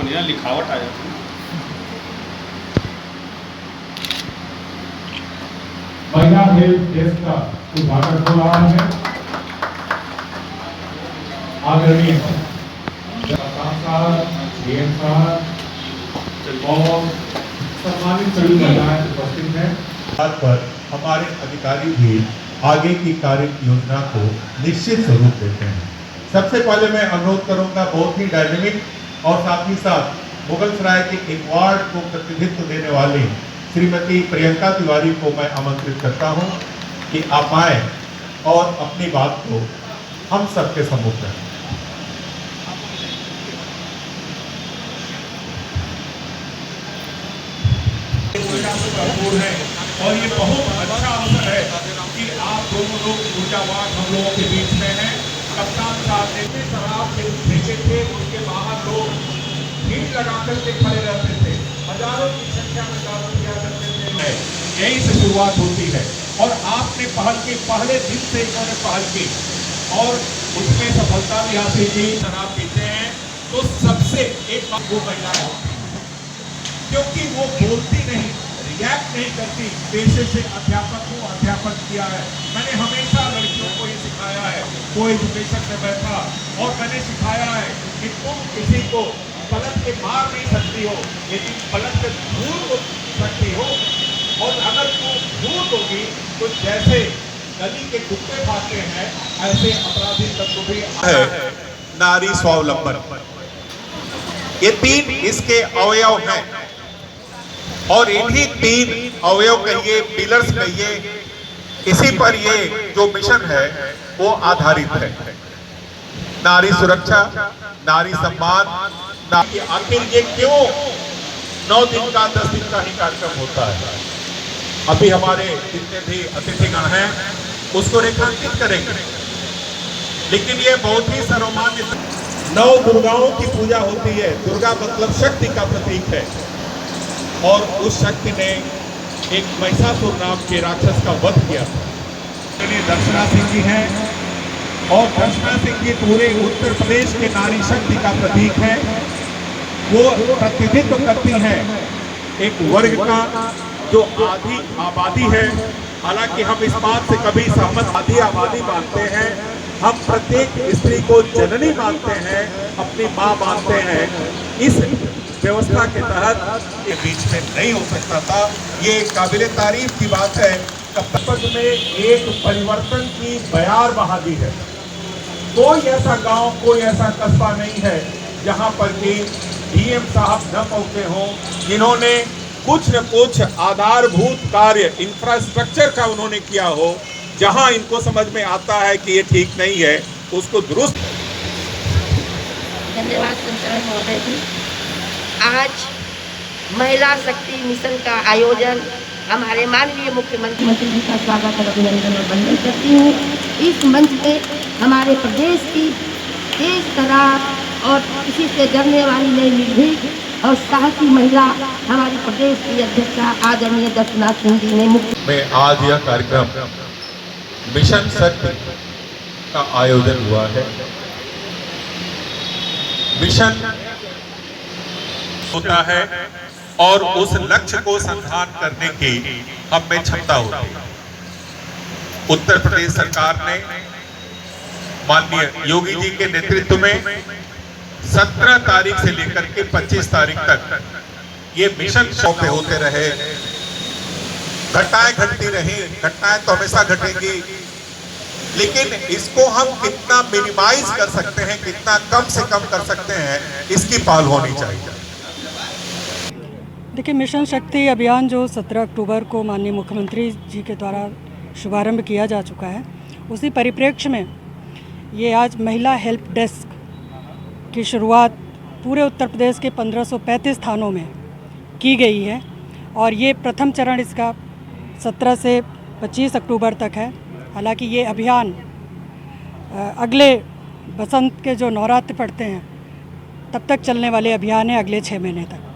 बढ़िया लिखावट आ जाती है। महिला हेल्प डेस्क का उद्घाटन हो रहा है। आदरणीय सांसद डीएम साहब और सम्मानित सभी महिलाएं उपस्थित हैं। पर हमारे अधिकारी भी आगे की कार्य योजना को निश्चित स्वरूप देते हैं। सबसे पहले मैं अनुरोध करूंगा, बहुत ही डायनेमिक और साथ ही साथ मुगलसराय के एक वार्ड को प्रतिनिधित्व देने वाली श्रीमती प्रियंका तिवारी को मैं आमंत्रित करता हूं कि आप आए और अपनी बात को हम सबके सम्मुख रखें। भरपूर है और ये बहुत अच्छा अवसर है कि आप दोनों लोग ऊर्जावान हम लोगों के बीच में हैं। कप्तान साहब ने शराब के ठेके थे, उसके बाहर लोग भीड़ लगा करके खड़े रहते थे, हजारों की संख्या में दारू दिया करते थे। यहीं से शुरुआत होती है और आपने पहल की, पहले दिन से इन्होंने पहल की और उसमें सफलता भी हासिल की। शराब पीते हैं तो सबसे एक बात वो महिला है, क्योंकि वो बोलती नहीं, रिएक्ट नहीं करती। पेशे से अध्यापक हूँ, अध्यापन किया है मैंने, हमेशा लड़कियों को ये सिखाया है। कोई एजुकेशन में बैठा और मैंने सिखाया है कि तुम किसी को पलट के मार नहीं सकती हो, लेकिन पलट के ढूंढ सकती हो। और अगर तुम ढूंढ दोगी तो जैसे गली के कुत्ते भागते हैं, ऐसे अपराधी तत्व भी है नारी स्वावलंबन। ये तीन इसके अवयव हैं और इन्हीं तीन अवयव कहिए, पिलर्स कहिए, इसी पर ये जो मिशन है वो आधारित है। नारी सुरक्षा, नारी सम्मान। आखिर ये क्यों 9 दिन का 10 दिन का ही कार्यक्रम होता है? अभी हमारे जितने भी अतिथिगण हैं उसको रेखांकित करेंगे, लेकिन ये बहुत ही सर्वमान्य 9 दुर्गाओं की पूजा होती है। दुर्गा मतलब शक्ति का प्रतीक है और उस शक्ति ने एक महिषासुर नाम के राक्षस का वध किया था। दर्शना सिंह जी हैं और दर्शना सिंह जी पूरे उत्तर प्रदेश के नारी शक्ति का प्रतीक है। वो प्रतिनिधित्व करती हैं एक वर्ग का जो आधी आबादी है। हालांकि हम इस बात से कभी सहमत आधी आबादी मानते हैं, हम प्रत्येक स्त्री को जननी मानते हैं, अपनी माँ मानते हैं। इस व्यवस्था के तहत ये बीच में नहीं हो सकता था। ये काबिले तारीफ की बात है। कपड़ में एक परिवर्तन की बयार बहा दी है। कोई ऐसा गांव, कोई ऐसा कस्बा नहीं है जहां पर कि डीएम साहब न पहुंचे हों, जिन्होंने कुछ न कुछ आधारभूत कार्य, इंफ्रास्ट्रक्चर का उन्होंने किया हो। जहां इनको समझ में आता है कि ये ठीक नहीं है, उसको दुरुस्त। धन्यवाद संचालक महोदय जी। आज महिला शक्ति मिशन का आयोजन हमारे माननीय मुख्यमंत्री जी का स्वागत और अभिनंदन और वंदन करती हूँ। इस मंच पे हमारे प्रदेश की तेज तरार और किसी से डरने वाली नई निर्भीक और साहसी महिला हमारी प्रदेश की अध्यक्षा आदरणीय दर्शना सिंह जी ने में आज यह कार्यक्रम मिशन शक्ति का आयोजन हुआ है। मिशन होता है और उस लक्ष्य को संधान करने की हम में क्षमता होती है। उत्तर प्रदेश सरकार ने माननीय योगी जी के नेतृत्व में 17 तारीख से लेकर के 25 तारीख तक ये मिशन शो पे होते रहे। घटनाएं घटती रही, घटनाएं तो हमेशा घटेंगी, लेकिन इसको हम कितना मिनिमाइज कर सकते हैं, कितना कम से कम कर सकते हैं, इसकी पहल होनी चाहिए। देखिए, मिशन शक्ति अभियान जो 17 अक्टूबर को माननीय मुख्यमंत्री जी के द्वारा शुभारंभ किया जा चुका है, उसी परिप्रेक्ष्य में ये आज महिला हेल्प डेस्क की शुरुआत पूरे उत्तर प्रदेश के 1535 थानों में की गई है और ये प्रथम चरण इसका 17 से 25 अक्टूबर तक है। हालांकि ये अभियान अगले बसंत के जो नवरात्र पड़ते हैं तब तक चलने वाले अभियान है, अगले 6 महीने तक।